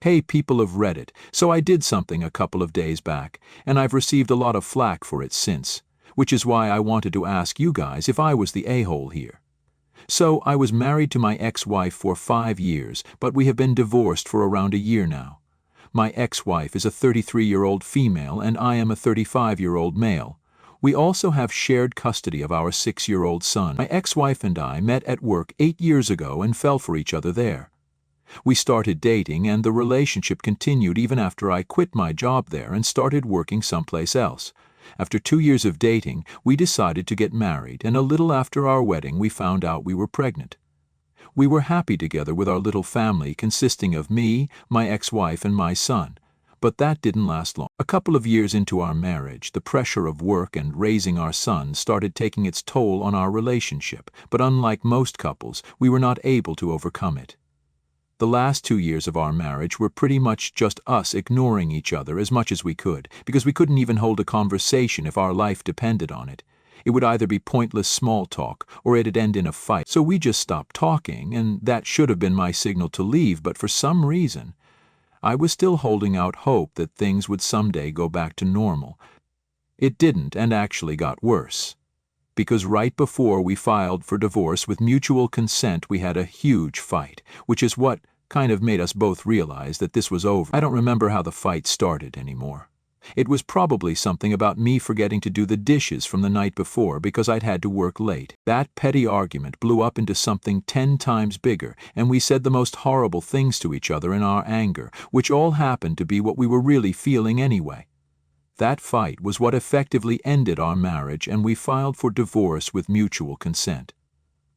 Hey, people of Reddit, so I did something a couple of days back, and I've received a lot of flack for it since, which is why I wanted to ask you guys if I was the a-hole here. So, I was married to my ex-wife for 5 years, but we have been divorced for around a year now. My ex-wife is a 33-year-old female and I am a 35-year-old male. We also have shared custody of our 6-year-old son. My ex-wife and I met at work 8 years ago and fell for each other there. We started dating and the relationship continued even after I quit my job there and started working someplace else. After 2 years of dating, we decided to get married, and a little after our wedding we found out we were pregnant. We were happy together with our little family consisting of me, my ex-wife, and my son. But that didn't last long. A couple of years into our marriage, the pressure of work and raising our son started taking its toll on our relationship, but unlike most couples, we were not able to overcome it. The last 2 years of our marriage were pretty much just us ignoring each other as much as we could, because we couldn't even hold a conversation if our life depended on it. It would either be pointless small talk or it'd end in a fight. So we just stopped talking, and that should have been my signal to leave, but for some reason, I was still holding out hope that things would someday go back to normal. It didn't, and actually got worse. Because right before we filed for divorce with mutual consent, we had a huge fight, which is what kind of made us both realize that this was over. I don't remember how the fight started anymore. It was probably something about me forgetting to do the dishes from the night before because I'd had to work late. That petty argument blew up into something 10 times bigger, and we said the most horrible things to each other in our anger, which all happened to be what we were really feeling anyway. That fight was what effectively ended our marriage, and we filed for divorce with mutual consent.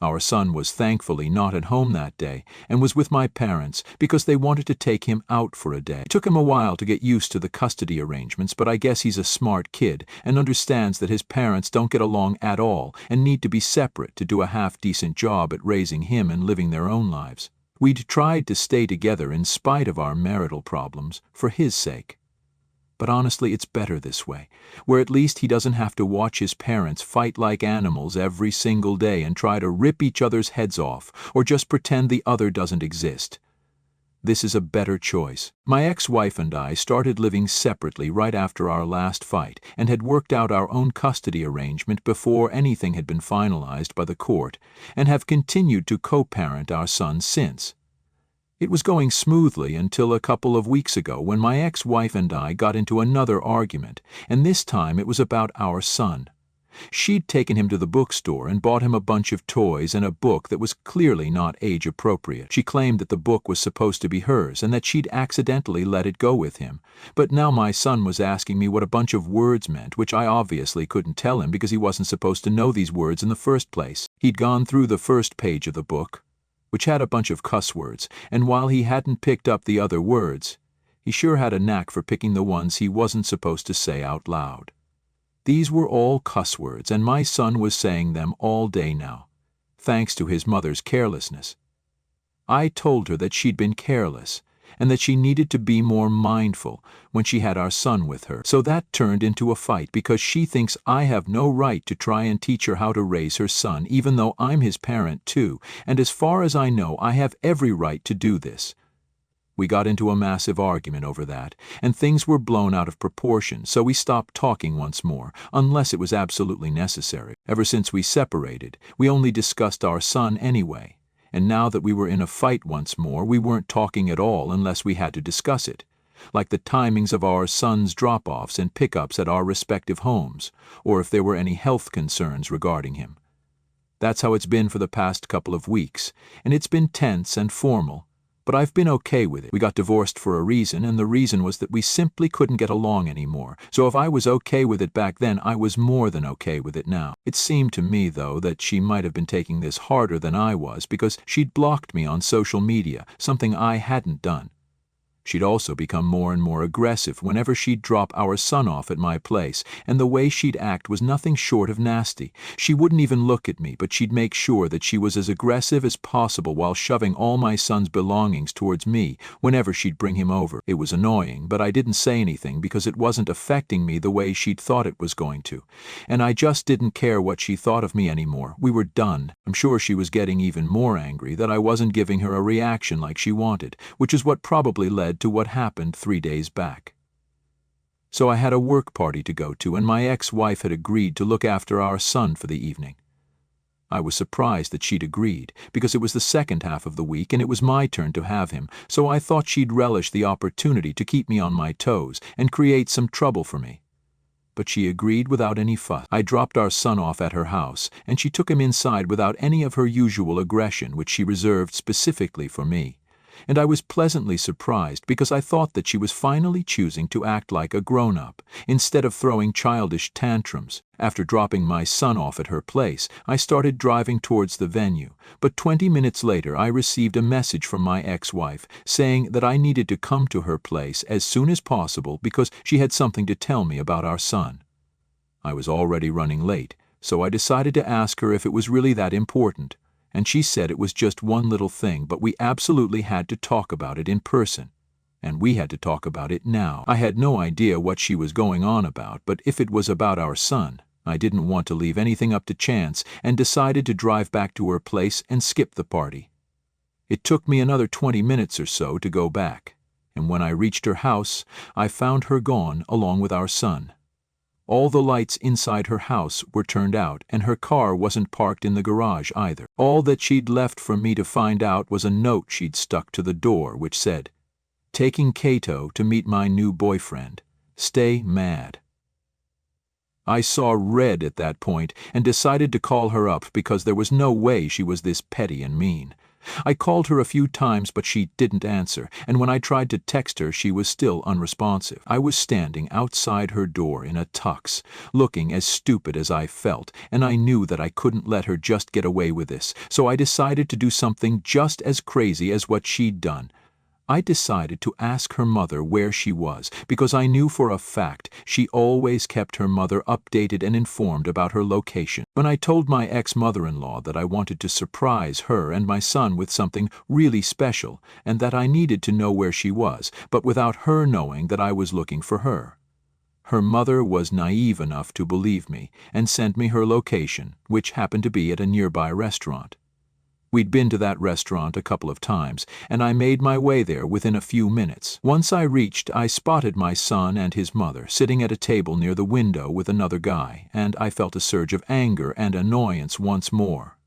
Our son was thankfully not at home that day and was with my parents because they wanted to take him out for a day. It took him a while to get used to the custody arrangements, but I guess he's a smart kid and understands that his parents don't get along at all and need to be separate to do a half-decent job at raising him and living their own lives. We'd tried to stay together in spite of our marital problems for his sake. But honestly, it's better this way, where at least he doesn't have to watch his parents fight like animals every single day and try to rip each other's heads off, or just pretend the other doesn't exist. This is a better choice. My ex-wife and I started living separately right after our last fight and had worked out our own custody arrangement before anything had been finalized by the court, and have continued to co-parent our son since. It was going smoothly until a couple of weeks ago when my ex-wife and I got into another argument, and this time it was about our son. She'd taken him to the bookstore and bought him a bunch of toys and a book that was clearly not age-appropriate. She claimed that the book was supposed to be hers and that she'd accidentally let it go with him. But now my son was asking me what a bunch of words meant, which I obviously couldn't tell him because he wasn't supposed to know these words in the first place. He'd gone through the first page of the book, which had a bunch of cuss words, and while he hadn't picked up the other words, he sure had a knack for picking the ones he wasn't supposed to say out loud. These were all cuss words, and my son was saying them all day now, thanks to his mother's carelessness. I told her that she'd been careless, and that she needed to be more mindful when she had our son with her. So that turned into a fight because she thinks I have no right to try and teach her how to raise her son, even though I'm his parent too, and as far as I know, I have every right to do this. We got into a massive argument over that, and things were blown out of proportion, so we stopped talking once more, unless it was absolutely necessary. Ever since we separated, we only discussed our son anyway. And now that we were in a fight once more, we weren't talking at all unless we had to discuss it, like the timings of our son's drop-offs and pickups at our respective homes, or if there were any health concerns regarding him. That's how it's been for the past couple of weeks, and it's been tense and formal, but I've been okay with it. We got divorced for a reason, and the reason was that we simply couldn't get along anymore. So if I was okay with it back then, I was more than okay with it now. It seemed to me, though, that she might have been taking this harder than I was because she'd blocked me on social media, something I hadn't done. She'd also become more and more aggressive whenever she'd drop our son off at my place, and the way she'd act was nothing short of nasty. She wouldn't even look at me, but she'd make sure that she was as aggressive as possible while shoving all my son's belongings towards me whenever she'd bring him over. It was annoying, but I didn't say anything because it wasn't affecting me the way she'd thought it was going to, and I just didn't care what she thought of me anymore. We were done. I'm sure she was getting even more angry that I wasn't giving her a reaction like she wanted, which is what probably led led to what happened 3 days back. So I had a work party to go to, and my ex-wife had agreed to look after our son for the evening. I was surprised that she'd agreed, because it was the second half of the week and it was my turn to have him, so I thought she'd relish the opportunity to keep me on my toes and create some trouble for me. But she agreed without any fuss. I dropped our son off at her house, and she took him inside without any of her usual aggression, which she reserved specifically for me. And I was pleasantly surprised because I thought that she was finally choosing to act like a grown-up, instead of throwing childish tantrums. After dropping my son off at her place, I started driving towards the venue, but 20 minutes later I received a message from my ex-wife saying that I needed to come to her place as soon as possible because she had something to tell me about our son. I was already running late, so I decided to ask her if it was really that important. And she said it was just one little thing, but we absolutely had to talk about it in person. And we had to talk about it now. I had no idea what she was going on about, but if it was about our son, I didn't want to leave anything up to chance and decided to drive back to her place and skip the party. It took me another 20 minutes or so to go back, and when I reached her house, I found her gone along with our son. All the lights inside her house were turned out, and her car wasn't parked in the garage either. All that she'd left for me to find out was a note she'd stuck to the door which said, "Taking Kato to meet my new boyfriend. Stay mad." I saw red at that point and decided to call her up because there was no way she was this petty and mean. I called her a few times, but she didn't answer, and when I tried to text her, she was still unresponsive. I was standing outside her door in a tux, looking as stupid as I felt, and I knew that I couldn't let her just get away with this, so I decided to do something just as crazy as what she'd done. I decided to ask her mother where she was, because I knew for a fact she always kept her mother updated and informed about her location. When I told my ex-mother-in-law that I wanted to surprise her and my son with something really special, and that I needed to know where she was, but without her knowing that I was looking for her. Her mother was naive enough to believe me and sent me her location, which happened to be at a nearby restaurant. We'd been to that restaurant a couple of times, and I made my way there within a few minutes. Once I reached, I spotted my son and his mother sitting at a table near the window with another guy, and I felt a surge of anger and annoyance once more.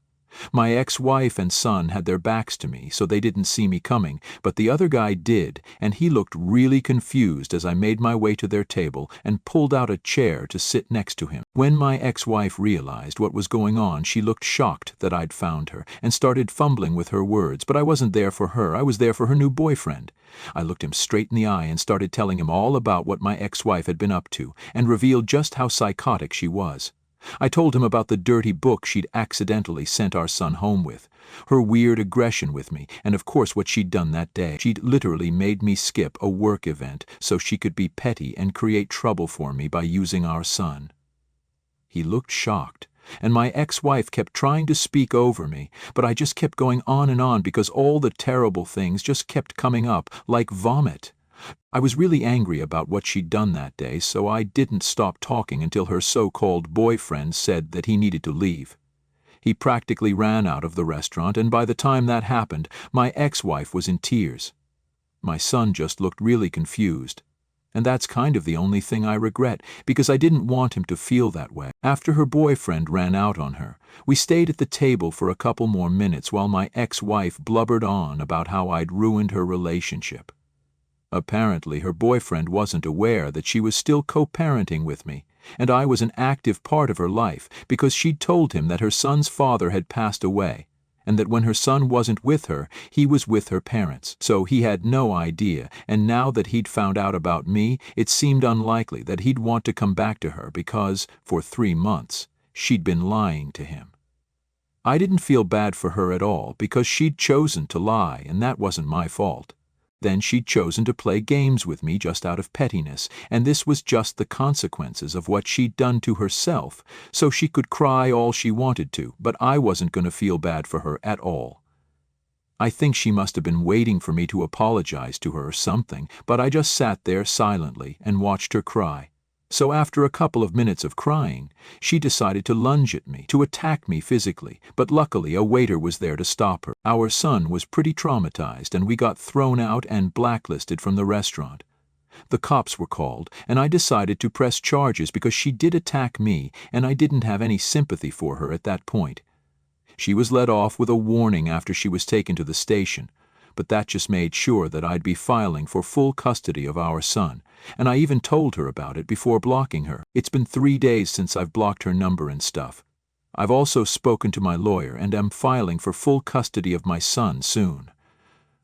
My ex-wife and son had their backs to me, so they didn't see me coming, but the other guy did, and he looked really confused as I made my way to their table and pulled out a chair to sit next to him. When my ex-wife realized what was going on, she looked shocked that I'd found her and started fumbling with her words, but I wasn't there for her, I was there for her new boyfriend. I looked him straight in the eye and started telling him all about what my ex-wife had been up to, and revealed just how psychotic she was. I told him about the dirty book she'd accidentally sent our son home with, her weird aggression with me, and of course what she'd done that day. She'd literally made me skip a work event so she could be petty and create trouble for me by using our son. He looked shocked, and my ex-wife kept trying to speak over me, but I just kept going on and on because all the terrible things just kept coming up like vomit. I was really angry about what she'd done that day, so I didn't stop talking until her so-called boyfriend said that he needed to leave. He practically ran out of the restaurant, and by the time that happened, my ex-wife was in tears. My son just looked really confused. And that's kind of the only thing I regret, because I didn't want him to feel that way. After her boyfriend ran out on her, we stayed at the table for a couple more minutes while my ex-wife blubbered on about how I'd ruined her relationship. Apparently, her boyfriend wasn't aware that she was still co-parenting with me, and I was an active part of her life because she'd told him that her son's father had passed away, and that when her son wasn't with her, he was with her parents. So he had no idea, and now that he'd found out about me, it seemed unlikely that he'd want to come back to her because, for 3 months, she'd been lying to him. I didn't feel bad for her at all because she'd chosen to lie, and that wasn't my fault. Then she'd chosen to play games with me just out of pettiness, and this was just the consequences of what she'd done to herself, so she could cry all she wanted to, but I wasn't going to feel bad for her at all. I think she must have been waiting for me to apologize to her or something, but I just sat there silently and watched her cry. So after a couple of minutes of crying, she decided to lunge at me, to attack me physically, but luckily a waiter was there to stop her. Our son was pretty traumatized and we got thrown out and blacklisted from the restaurant. The cops were called, and I decided to press charges because she did attack me and I didn't have any sympathy for her at that point. She was let off with a warning after she was taken to the station, but that just made sure that I'd be filing for full custody of our son, and I even told her about it before blocking her. It's been 3 days since I've blocked her number and stuff. I've also spoken to my lawyer and am filing for full custody of my son soon.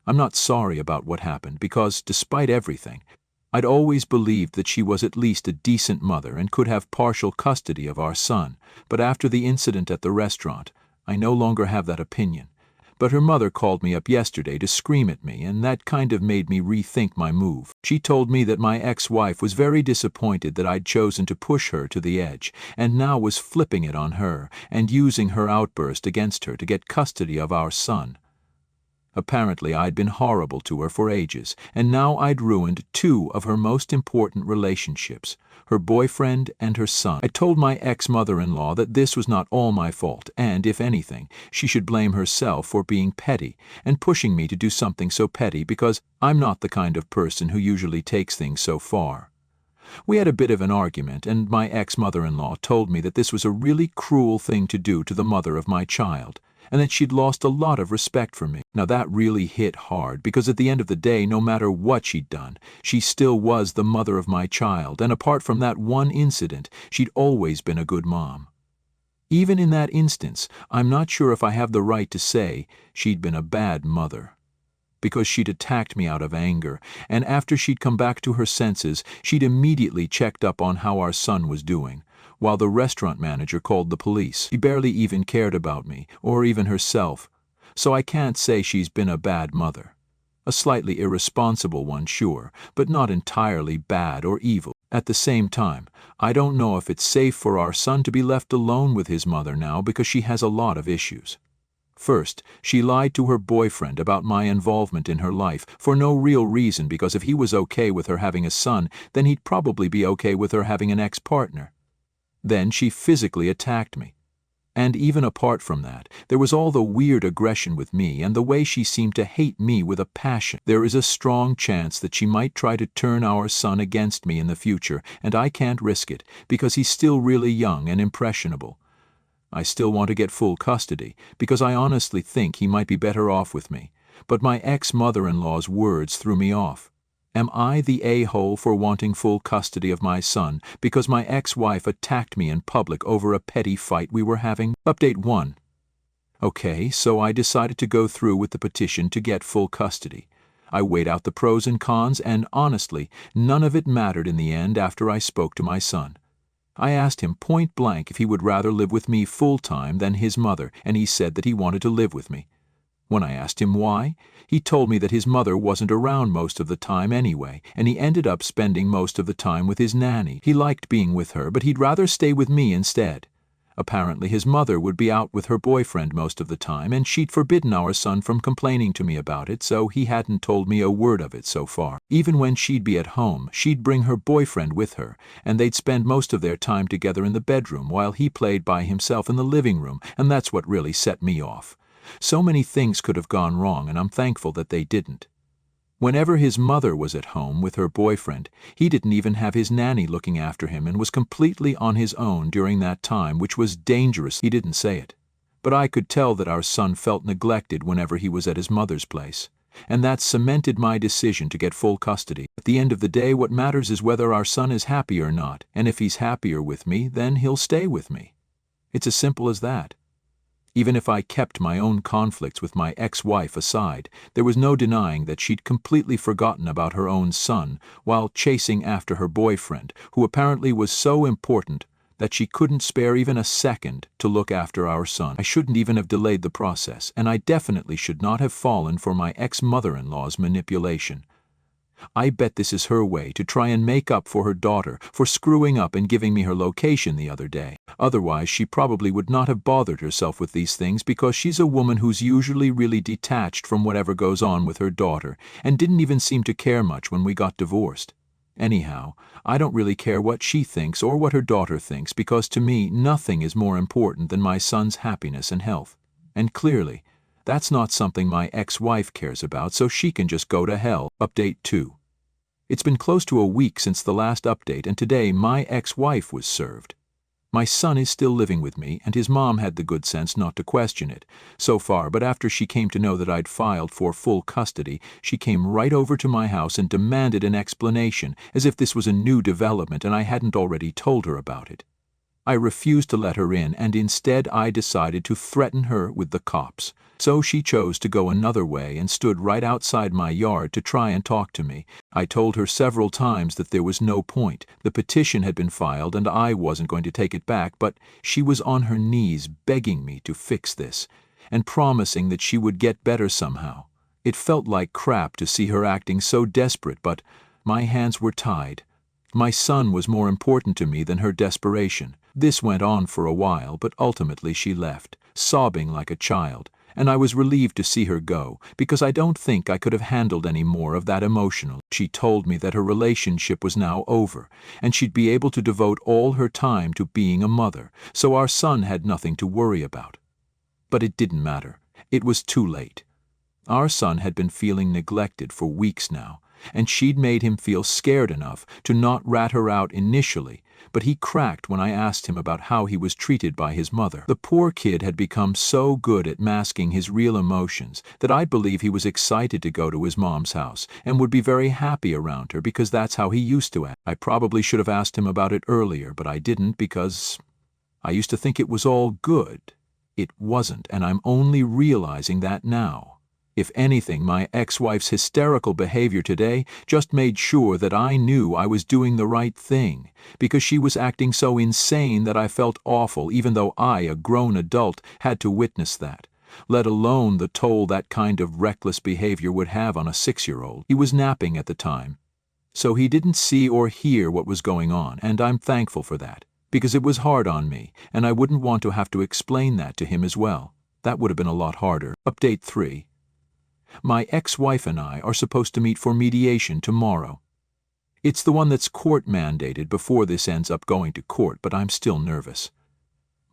I'm not sorry about what happened because, despite everything, I'd always believed that she was at least a decent mother and could have partial custody of our son, but after the incident at the restaurant, I no longer have that opinion. But her mother called me up yesterday to scream at me, and that kind of made me rethink my move. She told me that my ex-wife was very disappointed that I'd chosen to push her to the edge, and now was flipping it on her and using her outburst against her to get custody of our son. Apparently I'd been horrible to her for ages, and now I'd ruined 2 of her most important relationships, her boyfriend and her son. I told my ex-mother-in-law that this was not all my fault, and, if anything, she should blame herself for being petty and pushing me to do something so petty because I'm not the kind of person who usually takes things so far. We had a bit of an argument, and my ex-mother-in-law told me that this was a really cruel thing to do to the mother of my child, and that she'd lost a lot of respect for me. Now that really hit hard, because at the end of the day, no matter what she'd done, she still was the mother of my child, and apart from that one incident, she'd always been a good mom. Even in that instance, I'm not sure if I have the right to say she'd been a bad mother, because she'd attacked me out of anger, and after she'd come back to her senses, she'd immediately checked up on how our son was doing, while the restaurant manager called the police. She barely even cared about me, or even herself, so I can't say she's been a bad mother. A slightly irresponsible one, sure, but not entirely bad or evil. At the same time, I don't know if it's safe for our son to be left alone with his mother now because she has a lot of issues. First, she lied to her boyfriend about my involvement in her life for no real reason, because if he was okay with her having a son, then he'd probably be okay with her having an ex-partner. Then she physically attacked me. And even apart from that, there was all the weird aggression with me and the way she seemed to hate me with a passion. There is a strong chance that she might try to turn our son against me in the future, and I can't risk it because he's still really young and impressionable. I still want to get full custody because I honestly think he might be better off with me, but my ex-mother-in-law's words threw me off. Am I the a-hole for wanting full custody of my son because my ex-wife attacked me in public over a petty fight we were having? Update 1. Okay, so I decided to go through with the petition to get full custody. I weighed out the pros and cons, and honestly, none of it mattered in the end after I spoke to my son. I asked him point blank if he would rather live with me full-time than his mother, and he said that he wanted to live with me. When I asked him why, he told me that his mother wasn't around most of the time anyway, and he ended up spending most of the time with his nanny. He liked being with her, but he'd rather stay with me instead. Apparently his mother would be out with her boyfriend most of the time, and she'd forbidden our son from complaining to me about it, so he hadn't told me a word of it so far. Even when she'd be at home, she'd bring her boyfriend with her, and they'd spend most of their time together in the bedroom while he played by himself in the living room, and that's what really set me off. So many things could have gone wrong, and I'm thankful that they didn't. Whenever his mother was at home with her boyfriend, he didn't even have his nanny looking after him and was completely on his own during that time, which was dangerous. He didn't say it, but I could tell that our son felt neglected whenever he was at his mother's place, and that cemented my decision to get full custody. At the end of the day, what matters is whether our son is happy or not, and if he's happier with me, then he'll stay with me. It's as simple as that. Even if I kept my own conflicts with my ex-wife aside, there was no denying that she'd completely forgotten about her own son while chasing after her boyfriend, who apparently was so important that she couldn't spare even a second to look after our son. I shouldn't even have delayed the process, and I definitely should not have fallen for my ex-mother-in-law's manipulation. I bet this is her way to try and make up for her daughter for screwing up and giving me her location the other day. Otherwise, she probably would not have bothered herself with these things, because she's a woman who's usually really detached from whatever goes on with her daughter and didn't even seem to care much when we got divorced. Anyhow, I don't really care what she thinks or what her daughter thinks, because to me nothing is more important than my son's happiness and health. And clearly, that's not something my ex-wife cares about, so she can just go to hell. Update 2. It's been close to a week since the last update, and today my ex-wife was served. My son is still living with me, and his mom had the good sense not to question it so far, but after she came to know that I'd filed for full custody, she came right over to my house and demanded an explanation, as if this was a new development and I hadn't already told her about it. I refused to let her in, and instead I decided to threaten her with the cops. So she chose to go another way and stood right outside my yard to try and talk to me. I told her several times that there was no point. The petition had been filed and I wasn't going to take it back, but she was on her knees begging me to fix this and promising that she would get better somehow. It felt like crap to see her acting so desperate, but my hands were tied. My son was more important to me than her desperation. This went on for a while, but ultimately she left, sobbing like a child, and I was relieved to see her go, because I don't think I could have handled any more of that emotional. She told me that her relationship was now over, and she'd be able to devote all her time to being a mother, so our son had nothing to worry about. But it didn't matter. It was too late. Our son had been feeling neglected for weeks now, and she'd made him feel scared enough to not rat her out initially, but he cracked when I asked him about how he was treated by his mother. The poor kid had become so good at masking his real emotions that I'd believe he was excited to go to his mom's house and would be very happy around her because that's how he used to act. I probably should have asked him about it earlier, but I didn't because I used to think it was all good. It wasn't, and I'm only realizing that now. If anything, my ex-wife's hysterical behavior today just made sure that I knew I was doing the right thing, because she was acting so insane that I felt awful, even though I, a grown adult, had to witness that, let alone the toll that kind of reckless behavior would have on a 6-year-old. He was napping at the time, so he didn't see or hear what was going on, and I'm thankful for that, because it was hard on me, and I wouldn't want to have to explain that to him as well. That would have been a lot harder. Update 3. My ex-wife and I are supposed to meet for mediation tomorrow. It's the one that's court-mandated before this ends up going to court, but I'm still nervous.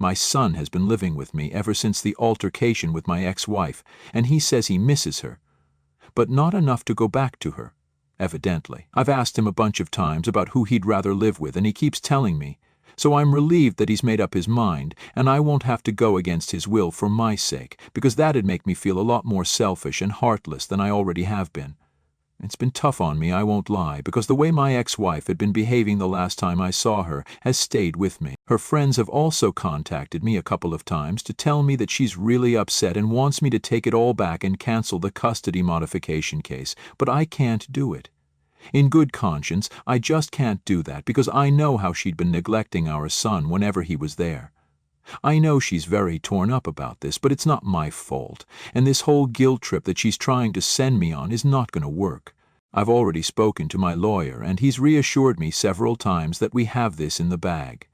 My son has been living with me ever since the altercation with my ex-wife, and he says he misses her, but not enough to go back to her, evidently. I've asked him a bunch of times about who he'd rather live with, and he keeps telling me, so I'm relieved that he's made up his mind, and I won't have to go against his will for my sake, because that'd make me feel a lot more selfish and heartless than I already have been. It's been tough on me, I won't lie, because the way my ex-wife had been behaving the last time I saw her has stayed with me. Her friends have also contacted me a couple of times to tell me that she's really upset and wants me to take it all back and cancel the custody modification case, but I can't do it. In good conscience, I just can't do that because I know how she'd been neglecting our son whenever he was there. I know she's very torn up about this, but it's not my fault, and this whole guilt trip that she's trying to send me on is not going to work. I've already spoken to my lawyer, and he's reassured me several times that we have this in the bag.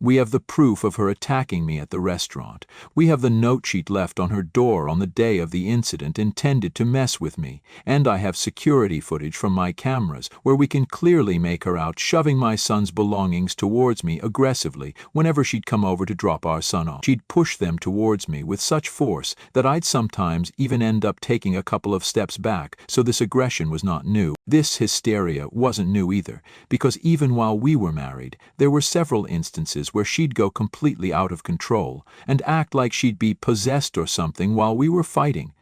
We have the proof of her attacking me at the restaurant. We have the note she'd left on her door on the day of the incident intended to mess with me, and I have security footage from my cameras where we can clearly make her out shoving my son's belongings towards me aggressively whenever she'd come over to drop our son off. She'd push them towards me with such force that I'd sometimes even end up taking a couple of steps back, so this aggression was not new. This hysteria wasn't new either, because even while we were married, there were several instances where she'd go completely out of control and act like she'd be possessed or something while we were fighting.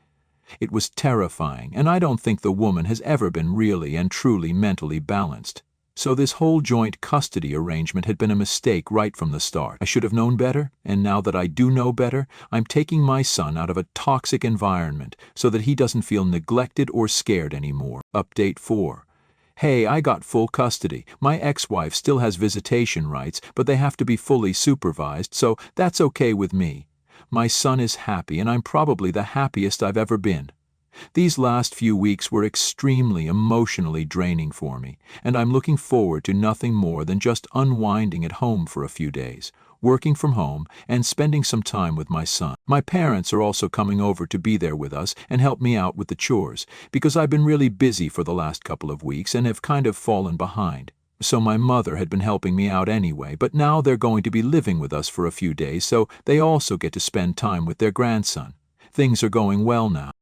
It was terrifying, and I don't think the woman has ever been really and truly mentally balanced. So this whole joint custody arrangement had been a mistake right from the start. I should have known better, and now that I do know better, I'm taking my son out of a toxic environment so that he doesn't feel neglected or scared anymore. Update 4. Hey, I got full custody. My ex-wife still has visitation rights, but they have to be fully supervised, so that's okay with me. My son is happy, and I'm probably the happiest I've ever been. These last few weeks were extremely emotionally draining for me, and I'm looking forward to nothing more than just unwinding at home for a few days, working from home, and spending some time with my son. My parents are also coming over to be there with us and help me out with the chores, because I've been really busy for the last couple of weeks and have kind of fallen behind. So my mother had been helping me out anyway, but now they're going to be living with us for a few days, so they also get to spend time with their grandson. Things are going well now.